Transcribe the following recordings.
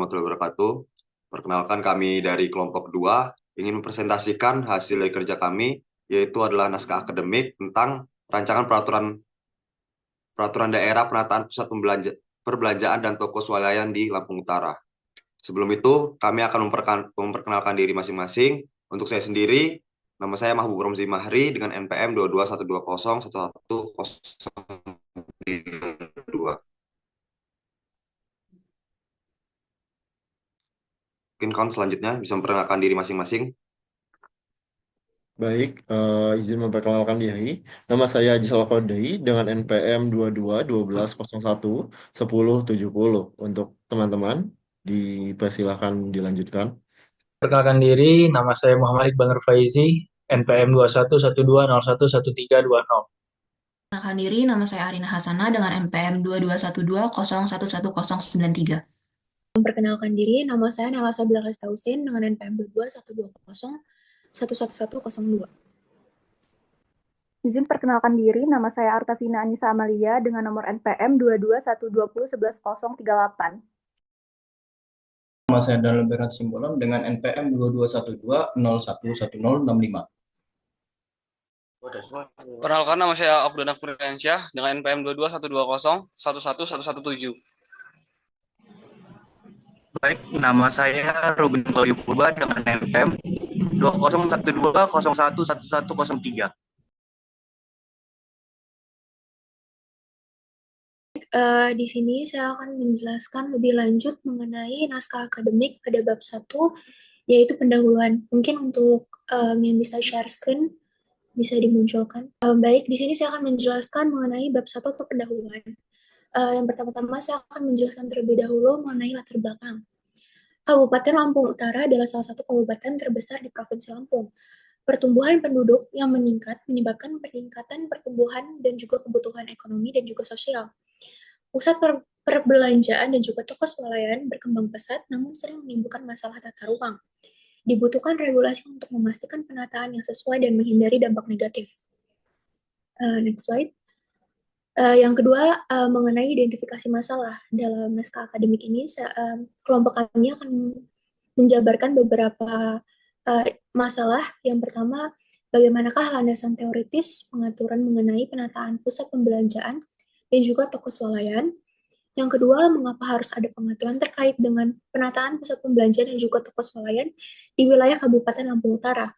Warahmatullahi wabarakatuh. Perkenalkan kami dari kelompok 2 ingin mempresentasikan hasil dari kerja kami, yaitu adalah naskah akademik tentang rancangan peraturan daerah penataan pusat perbelanjaan dan toko swalayan di Lampung Utara. Sebelum itu, kami akan memperkenalkan diri masing-masing. Untuk saya sendiri, nama saya Mahbub Romzi Mahri dengan NPM 22120111032. Mungkin kawan selanjutnya bisa memperkenalkan diri masing-masing. Baik, izin memperkenalkan diri. Nama saya Haji Salakodai dengan NPM 22 1201 1070. Untuk teman-teman, dipersilahkan dilanjutkan. Perkenalkan diri, nama saya Muhammad Iqbal Faizi, NPM 2112011320. Perkenalkan diri, nama saya Arina Hasanah dengan NPM 221201111093. Memperkenalkan diri, nama saya Nela Sabila Kastausin dengan NPM 221201111002. Izin perkenalkan diri, nama saya Artavina Anissa Amalia dengan nomor NPM 221201111038. Nama saya Daniel Berat Simbolon dengan NPM 2212011065. Perkenalkan, nama saya Abdullah Puryansyah dengan NPM 22120111117. Baik, nama saya Ruben Tolio Purba dengan NPM 201201111103. Di sini saya akan menjelaskan lebih lanjut mengenai naskah akademik pada bab 1, yaitu pendahuluan. Mungkin untuk yang bisa share screen, bisa dimunculkan. Baik, di sini saya akan menjelaskan mengenai bab 1 atau pendahuluan. Yang pertama-tama saya akan menjelaskan terlebih dahulu mengenai latar belakang. Kabupaten Lampung Utara adalah salah satu kabupaten terbesar di Provinsi Lampung. Pertumbuhan penduduk yang meningkat menyebabkan peningkatan pertumbuhan dan juga kebutuhan ekonomi dan juga sosial. Pusat perbelanjaan dan juga toko swalayan berkembang pesat namun sering menimbulkan masalah tata ruang. Dibutuhkan regulasi untuk memastikan penataan yang sesuai dan menghindari dampak negatif. Next slide. Yang kedua, mengenai identifikasi masalah. Dalam naskah akademik ini, kelompok kami akan menjabarkan beberapa masalah. Yang pertama, bagaimanakah landasan teoritis pengaturan mengenai penataan pusat pembelanjaan dan juga toko swalayan. Yang kedua, mengapa harus ada pengaturan terkait dengan penataan pusat pembelanjaan dan juga toko swalayan di wilayah Kabupaten Lampung Utara.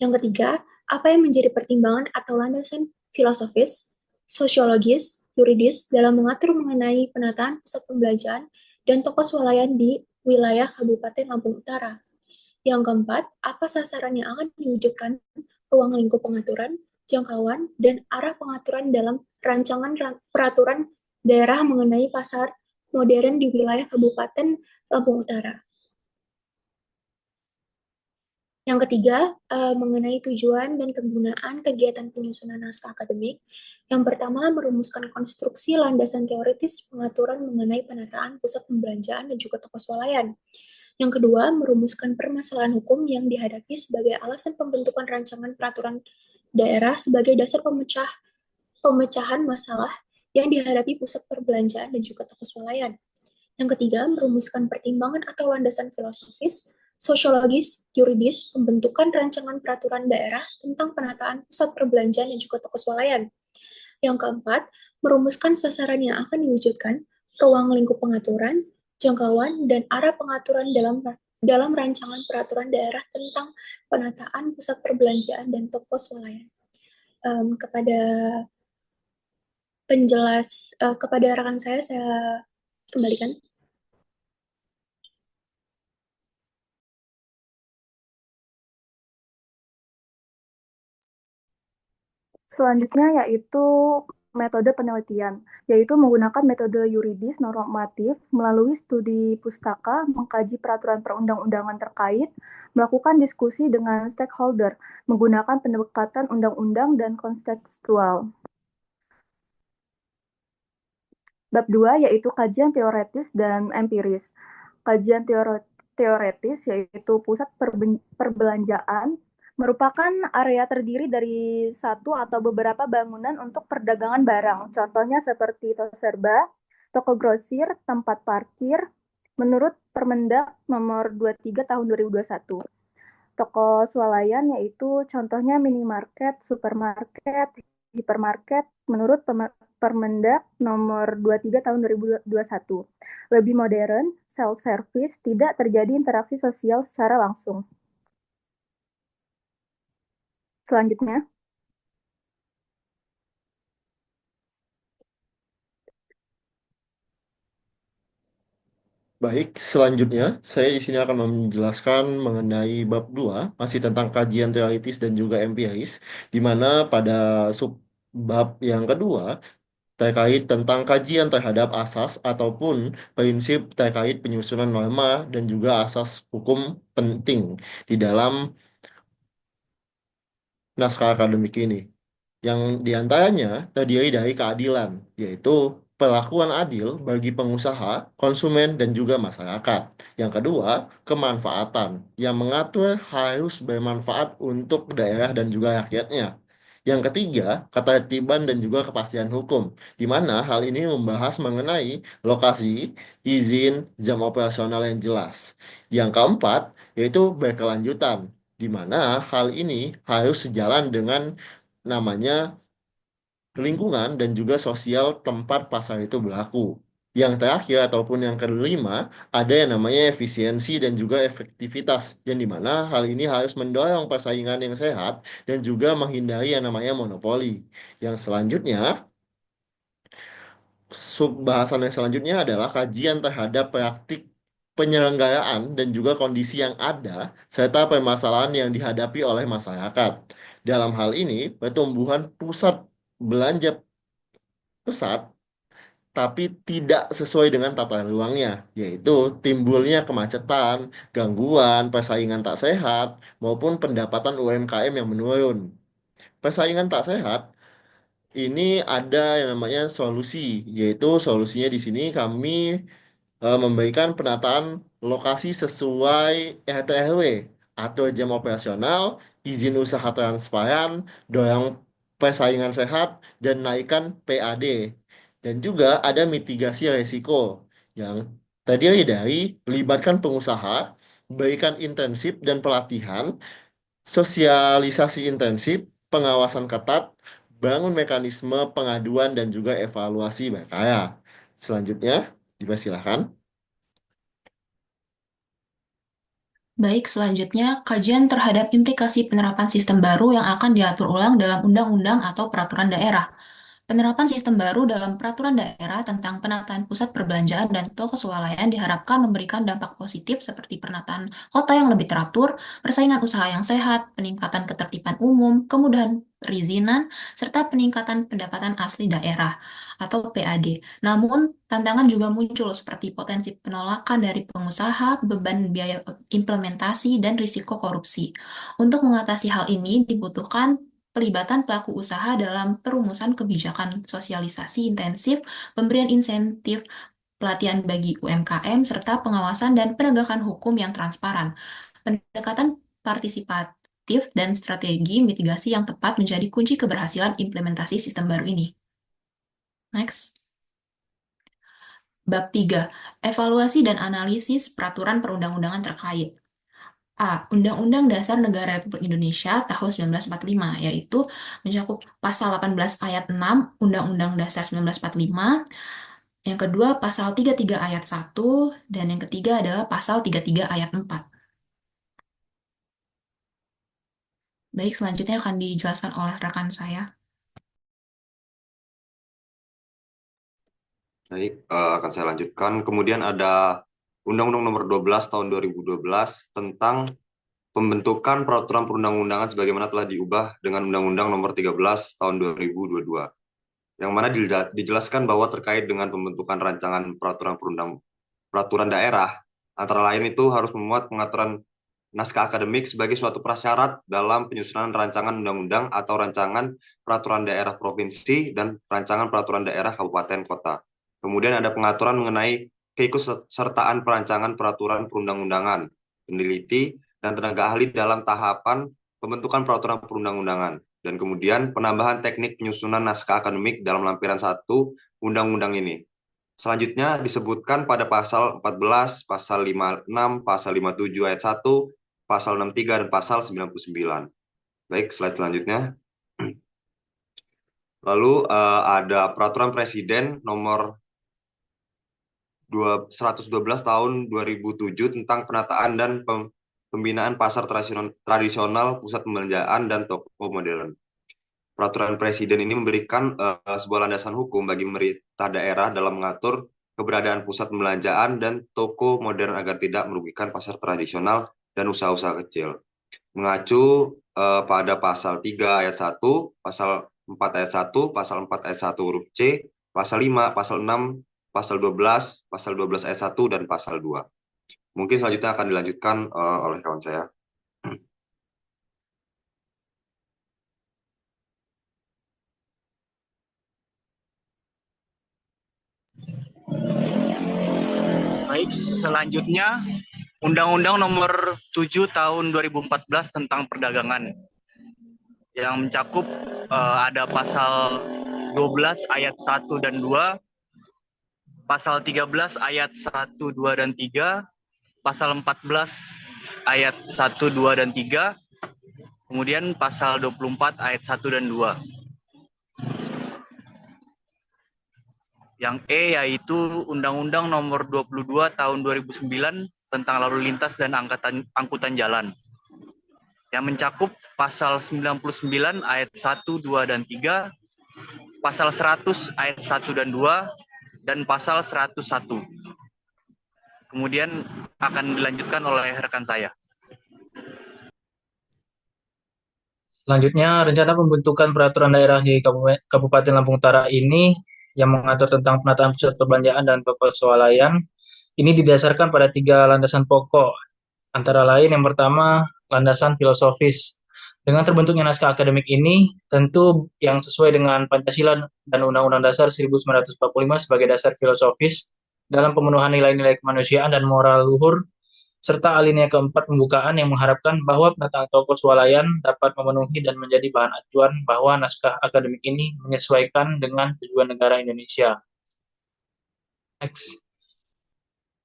Yang ketiga, apa yang menjadi pertimbangan atau landasan filosofis, sosiologis, yuridis dalam mengatur mengenai penataan pusat pembelanjaan dan toko swalayan di wilayah Kabupaten Lampung Utara. Yang keempat, apa sasaran yang akan diwujudkan ruang lingkup pengaturan, jangkauan, dan arah pengaturan dalam rancangan peraturan daerah mengenai pasar modern di wilayah Kabupaten Lampung Utara. Yang ketiga, mengenai tujuan dan kegunaan kegiatan penyusunan naskah akademik. Yang pertama, merumuskan konstruksi landasan teoritis pengaturan mengenai penataan pusat pembelanjaan dan juga toko swalayan. Yang kedua, merumuskan permasalahan hukum yang dihadapi sebagai alasan pembentukan rancangan peraturan daerah sebagai dasar pemecahan masalah yang dihadapi pusat perbelanjaan dan juga toko swalayan. Yang ketiga, merumuskan pertimbangan atau landasan filosofis, sosiologis, yuridis, pembentukan rancangan peraturan daerah tentang penataan pusat perbelanjaan dan juga toko swalayan. Yang keempat, merumuskan sasaran yang akan diwujudkan, ruang lingkup pengaturan, jangkauan, dan arah pengaturan dalam rancangan peraturan daerah tentang penataan pusat perbelanjaan dan toko swalayan. Kepada kepada rekan saya kembalikan. Selanjutnya yaitu metode penelitian, yaitu menggunakan metode yuridis normatif melalui studi pustaka, mengkaji peraturan perundang-undangan terkait, melakukan diskusi dengan stakeholder, menggunakan pendekatan undang-undang dan kontekstual. Bab 2 yaitu kajian teoretis dan empiris. Kajian teoretis yaitu pusat perbelanjaan merupakan area terdiri dari satu atau beberapa bangunan untuk perdagangan barang. Contohnya seperti toko serba, toko grosir, tempat parkir, menurut Permendak nomor 23 tahun 2021. Toko swalayan yaitu contohnya minimarket, supermarket, hipermarket menurut Permendak nomor 23 tahun 2021. Lebih modern, self-service, tidak terjadi interaksi sosial secara langsung. Selanjutnya, Baik, selanjutnya saya di sini akan menjelaskan mengenai bab 2, masih tentang kajian teoritis dan juga empiris, di mana pada sub bab yang kedua terkait tentang kajian terhadap asas ataupun prinsip terkait penyusunan norma dan juga asas hukum penting di dalam naskah akademik ini, yang diantaranya terdiri dari keadilan, yaitu perlakuan adil bagi pengusaha, konsumen, dan juga masyarakat. Yang kedua, kemanfaatan, yang mengatur harus bermanfaat untuk daerah dan juga rakyatnya. Yang ketiga, ketertiban dan juga kepastian hukum, di mana hal ini membahas mengenai lokasi, izin, jam operasional yang jelas. Yang keempat, yaitu berkelanjutan, di mana hal ini harus sejalan dengan namanya lingkungan dan juga sosial tempat pasar itu berlaku. Yang terakhir ataupun yang kelima, ada yang namanya efisiensi dan juga efektivitas, yang dimana hal ini harus mendorong persaingan yang sehat dan juga menghindari yang namanya monopoli. Yang selanjutnya, sub bahasan yang selanjutnya adalah kajian terhadap praktik penyelenggaraan dan juga kondisi yang ada, serta permasalahan yang dihadapi oleh masyarakat. Dalam hal ini, pertumbuhan pusat belanja pesat tapi tidak sesuai dengan tata ruangnya, yaitu timbulnya kemacetan, gangguan, persaingan tak sehat, maupun pendapatan UMKM yang menurun. Persaingan tak sehat ini ada yang namanya solusi, yaitu solusinya di sini kami memberikan penataan lokasi sesuai RT RW atau jam operasional, izin usaha transparan, dorong persaingan sehat, dan naikkan PAD. Dan juga ada mitigasi resiko yang terdiri dari libatkan pengusaha, berikan intensif dan pelatihan, sosialisasi intensif, pengawasan ketat, bangun mekanisme pengaduan dan juga evaluasi berkala. Selanjutnya, dipersilahkan. Baik, selanjutnya kajian terhadap implikasi penerapan sistem baru yang akan diatur ulang dalam undang-undang atau peraturan daerah. Penerapan sistem baru dalam peraturan daerah tentang penataan pusat perbelanjaan dan toko swalayan diharapkan memberikan dampak positif seperti penataan kota yang lebih teratur, persaingan usaha yang sehat, peningkatan ketertiban umum, kemudahan perizinan, serta peningkatan pendapatan asli daerah atau PAD. Namun, tantangan juga muncul seperti potensi penolakan dari pengusaha, beban biaya implementasi, dan risiko korupsi. Untuk mengatasi hal ini dibutuhkan pelibatan pelaku usaha dalam perumusan kebijakan sosialisasi intensif, pemberian insentif, pelatihan bagi UMKM, serta pengawasan dan penegakan hukum yang transparan. Pendekatan partisipatif dan strategi mitigasi yang tepat menjadi kunci keberhasilan implementasi sistem baru ini. Next. Bab 3. Evaluasi dan analisis peraturan perundang-undangan terkait. A. Undang-Undang Dasar Negara Republik Indonesia tahun 1945, yaitu mencakup pasal 18 ayat 6 Undang-Undang Dasar 1945, yang kedua pasal 33 ayat 1, dan yang ketiga adalah pasal 33 ayat 4. Baik, selanjutnya akan dijelaskan oleh rekan saya. Baik, akan saya lanjutkan. Kemudian ada Undang-Undang Nomor 12 Tahun 2012 tentang pembentukan peraturan perundang-undangan sebagaimana telah diubah dengan Undang-Undang Nomor 13 Tahun 2022. Yang mana dijelaskan bahwa terkait dengan pembentukan rancangan peraturan daerah, antara lain itu harus memuat pengaturan naskah akademik sebagai suatu prasyarat dalam penyusunan rancangan undang-undang atau rancangan peraturan daerah provinsi dan rancangan peraturan daerah kabupaten kota. Kemudian ada pengaturan mengenai keikutsertaan perancangan peraturan perundang-undangan, peneliti, dan tenaga ahli dalam tahapan pembentukan peraturan perundang-undangan. Dan kemudian penambahan teknik penyusunan naskah akademik dalam lampiran 1 undang-undang ini. Selanjutnya disebutkan pada pasal 14, pasal 56, pasal 57 ayat 1, pasal 63, dan pasal 99. Baik, slide selanjutnya. Lalu ada Peraturan Presiden nomor 112 tahun 2007 tentang penataan dan pembinaan pasar tradisional, pusat perbelanjaan, dan toko modern. Peraturan Presiden ini memberikan sebuah landasan hukum bagi pemerintah daerah dalam mengatur keberadaan pusat perbelanjaan dan toko modern agar tidak merugikan pasar tradisional dan usaha-usaha kecil. Mengacu pada pasal 3 ayat 1, pasal 4 ayat 1, pasal 4 ayat 1 huruf C, pasal 5, pasal 6, pasal 12 ayat 1, dan pasal 2. Mungkin selanjutnya akan dilanjutkan oleh kawan saya. Baik, selanjutnya Undang-Undang Nomor 7 Tahun 2014 tentang Perdagangan yang mencakup ada pasal 12 ayat 1 dan 2, pasal 13 ayat 1, 2, dan 3, pasal 14 ayat 1, 2, dan 3, kemudian pasal 24 ayat 1 dan 2. Yang E yaitu Undang-Undang Nomor 22 Tahun 2009 tentang lalu lintas dan angkutan jalan, yang mencakup pasal 99 ayat 1, 2, dan 3, pasal 100 ayat 1 dan 2, dan pasal 101. Kemudian akan dilanjutkan oleh rekan saya. Selanjutnya, rencana pembentukan peraturan daerah di Kabupaten Lampung Utara ini yang mengatur tentang penataan pusat perbelanjaan dan toko swalayan ini didasarkan pada 3 landasan pokok. Antara lain yang pertama, landasan filosofis. Dengan terbentuknya naskah akademik ini, tentu yang sesuai dengan Pancasila dan Undang-Undang Dasar 1945 sebagai dasar filosofis dalam pemenuhan nilai-nilai kemanusiaan dan moral luhur, serta alinea keempat pembukaan yang mengharapkan bahwa penataan toko swalayan dapat memenuhi dan menjadi bahan acuan bahwa naskah akademik ini menyesuaikan dengan tujuan negara Indonesia. Next.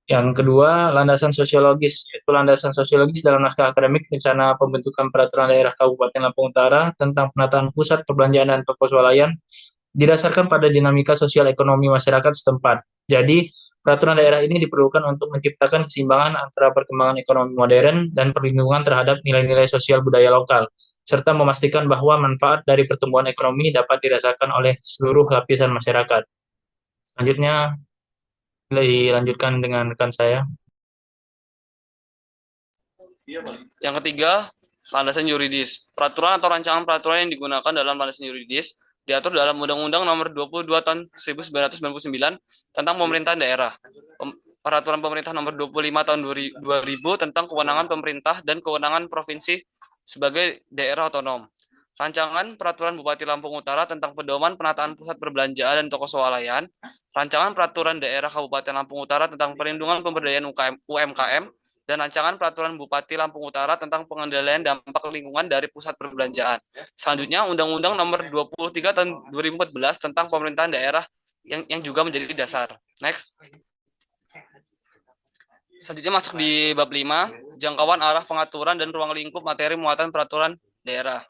Yang kedua, landasan sosiologis, yaitu landasan sosiologis dalam naskah akademik rencana pembentukan peraturan daerah Kabupaten Lampung Utara tentang penataan pusat perbelanjaan dan toko swalayan didasarkan pada dinamika sosial ekonomi masyarakat setempat. Jadi, peraturan daerah ini diperlukan untuk menciptakan keseimbangan antara perkembangan ekonomi modern dan perlindungan terhadap nilai-nilai sosial budaya lokal, serta memastikan bahwa manfaat dari pertumbuhan ekonomi dapat dirasakan oleh seluruh lapisan masyarakat. Selanjutnya, dilanjutkan dengan rekan saya. Yang ketiga, landasan yuridis. Peraturan atau rancangan peraturan yang digunakan dalam landasan yuridis diatur dalam Undang-Undang Nomor 22 Tahun 1999 tentang pemerintahan daerah. Peraturan Pemerintah Nomor 25 Tahun 2000 tentang kewenangan pemerintah dan kewenangan provinsi sebagai daerah otonom. Rancangan Peraturan Bupati Lampung Utara tentang pedoman penataan pusat perbelanjaan dan toko swalayan. Rancangan Peraturan Daerah Kabupaten Lampung Utara tentang perlindungan pemberdayaan UMKM, dan rancangan Peraturan Bupati Lampung Utara tentang pengendalian dampak lingkungan dari pusat perbelanjaan. Selanjutnya, Undang-Undang Nomor 23 Tahun 2014 tentang pemerintahan daerah yang juga menjadi dasar. Next. Selanjutnya masuk di bab 5, jangkauan arah pengaturan dan ruang lingkup materi muatan peraturan daerah.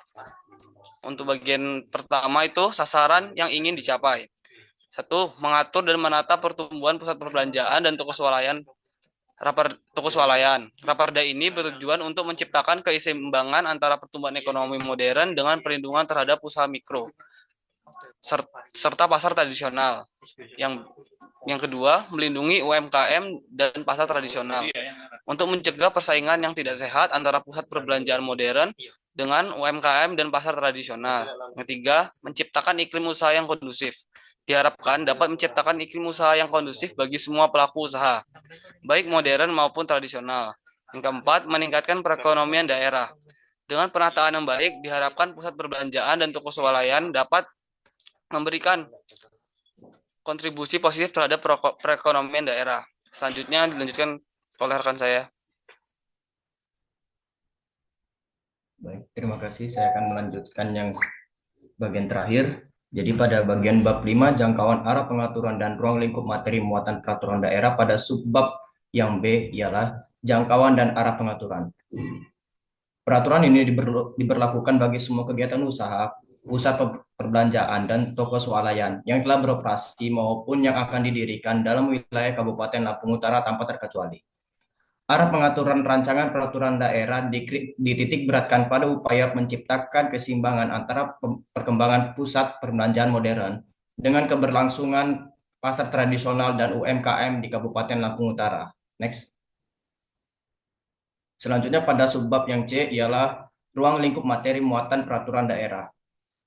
Untuk bagian pertama itu sasaran yang ingin dicapai. 1. Mengatur dan menata pertumbuhan pusat perbelanjaan dan toko swalayan. Raperda ini bertujuan untuk menciptakan keseimbangan antara pertumbuhan ekonomi modern dengan perlindungan terhadap usaha mikro serta pasar tradisional. Yang kedua, melindungi UMKM dan pasar tradisional untuk mencegah persaingan yang tidak sehat antara pusat perbelanjaan modern dengan UMKM dan pasar tradisional. Yang ketiga, menciptakan iklim usaha yang kondusif. Diharapkan dapat menciptakan iklim usaha yang kondusif bagi semua pelaku usaha, baik modern maupun tradisional. Yang keempat, meningkatkan perekonomian daerah. Dengan penataan yang baik, diharapkan pusat perbelanjaan dan toko swalayan dapat memberikan kontribusi positif terhadap perekonomian daerah. Selanjutnya dilanjutkan oleh rekan saya. Baik, terima kasih. Saya akan melanjutkan yang bagian terakhir. Jadi pada bagian bab 5, jangkauan arah pengaturan dan ruang lingkup materi muatan peraturan daerah, pada subbab yang B ialah jangkauan dan arah pengaturan. Peraturan ini diberlakukan bagi semua kegiatan usaha, pusat perbelanjaan, dan toko swalayan yang telah beroperasi maupun yang akan didirikan dalam wilayah Kabupaten Lampung Utara tanpa terkecuali. Arah pengaturan rancangan peraturan daerah dititik beratkan pada upaya menciptakan keseimbangan antara perkembangan pusat perbelanjaan modern dengan keberlangsungan pasar tradisional dan UMKM di Kabupaten Lampung Utara. Next. Selanjutnya pada subbab yang C ialah ruang lingkup materi muatan peraturan daerah.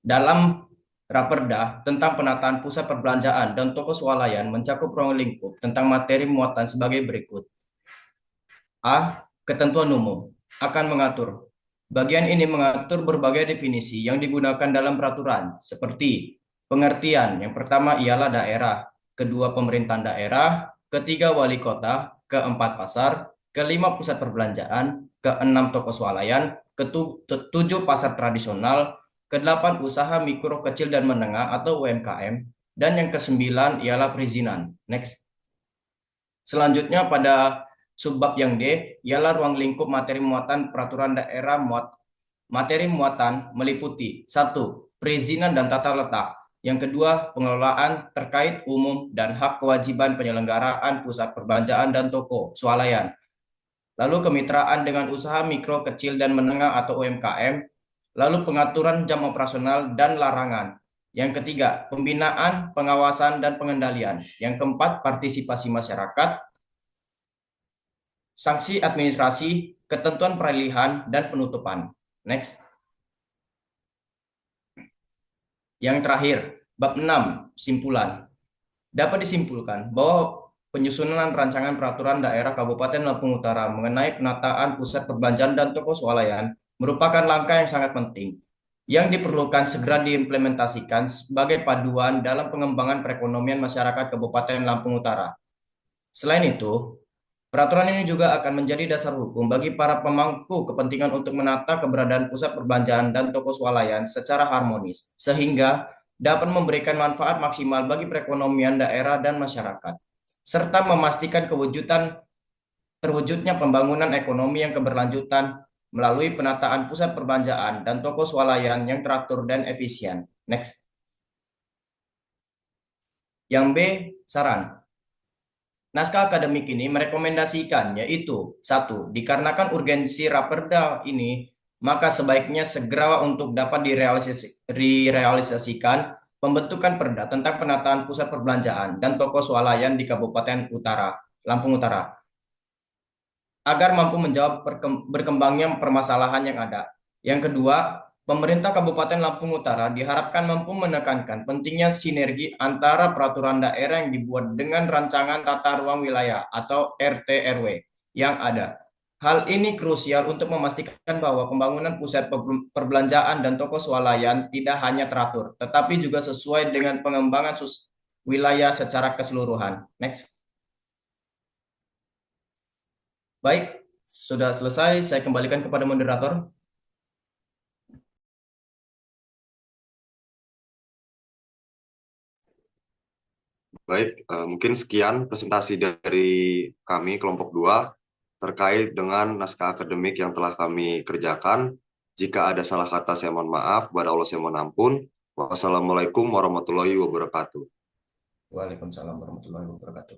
Dalam Raperda tentang penataan pusat perbelanjaan dan toko swalayan mencakup ruang lingkup tentang materi muatan sebagai berikut. A. Ketentuan umum akan mengatur. Bagian ini mengatur berbagai definisi yang digunakan dalam peraturan, seperti pengertian. Yang pertama ialah daerah, kedua pemerintahan daerah, ketiga wali kota, keempat pasar, kelima pusat perbelanjaan, keenam toko swalayan, ketujuh pasar tradisional, kedelapan usaha mikro, kecil, dan menengah atau UMKM, dan yang kesembilan ialah perizinan. Next. Selanjutnya pada subbab yang D ialah ruang lingkup materi muatan peraturan daerah materi muatan meliputi 1. Perizinan dan tata letak. Yang kedua, pengelolaan terkait umum dan hak kewajiban penyelenggaraan pusat perbelanjaan dan toko swalayan. Lalu kemitraan dengan usaha mikro, kecil, dan menengah atau UMKM. Lalu pengaturan jam operasional dan larangan. Yang ketiga, pembinaan, pengawasan, dan pengendalian. Yang keempat, partisipasi masyarakat, sanksi administrasi, ketentuan peralihan, dan penutupan. Next. Yang terakhir, bab 6, simpulan. Dapat disimpulkan bahwa penyusunan rancangan peraturan daerah Kabupaten Lampung Utara mengenai penataan pusat perbelanjaan dan toko swalayan merupakan langkah yang sangat penting yang diperlukan segera diimplementasikan sebagai paduan dalam pengembangan perekonomian masyarakat Kabupaten Lampung Utara. Selain itu, peraturan ini juga akan menjadi dasar hukum bagi para pemangku kepentingan untuk menata keberadaan pusat perbelanjaan dan toko swalayan secara harmonis, sehingga dapat memberikan manfaat maksimal bagi perekonomian daerah dan masyarakat, serta memastikan terwujudnya pembangunan ekonomi yang keberlanjutan melalui penataan pusat perbelanjaan dan toko swalayan yang teratur dan efisien. Next. Yang B, saran. Naskah akademik ini merekomendasikan yaitu 1. Dikarenakan urgensi Raperda ini, maka sebaiknya segera untuk dapat direalisasikan pembentukan perda tentang penataan pusat perbelanjaan dan toko swalayan di Kabupaten Lampung Utara, agar mampu menjawab berkembangnya permasalahan yang ada. Yang kedua, pemerintah Kabupaten Lampung Utara diharapkan mampu menekankan pentingnya sinergi antara peraturan daerah yang dibuat dengan rancangan tata ruang wilayah atau RT/RW yang ada. Hal ini krusial untuk memastikan bahwa pembangunan pusat perbelanjaan dan toko swalayan tidak hanya teratur, tetapi juga sesuai dengan pengembangan wilayah secara keseluruhan. Next. Baik, sudah selesai. Saya kembalikan kepada moderator. Baik, mungkin sekian presentasi dari kami kelompok 2 terkait dengan naskah akademik yang telah kami kerjakan. Jika ada salah kata saya mohon maaf, kepada Allah saya mohon ampun. Wassalamualaikum warahmatullahi wabarakatuh. Waalaikumsalam warahmatullahi wabarakatuh.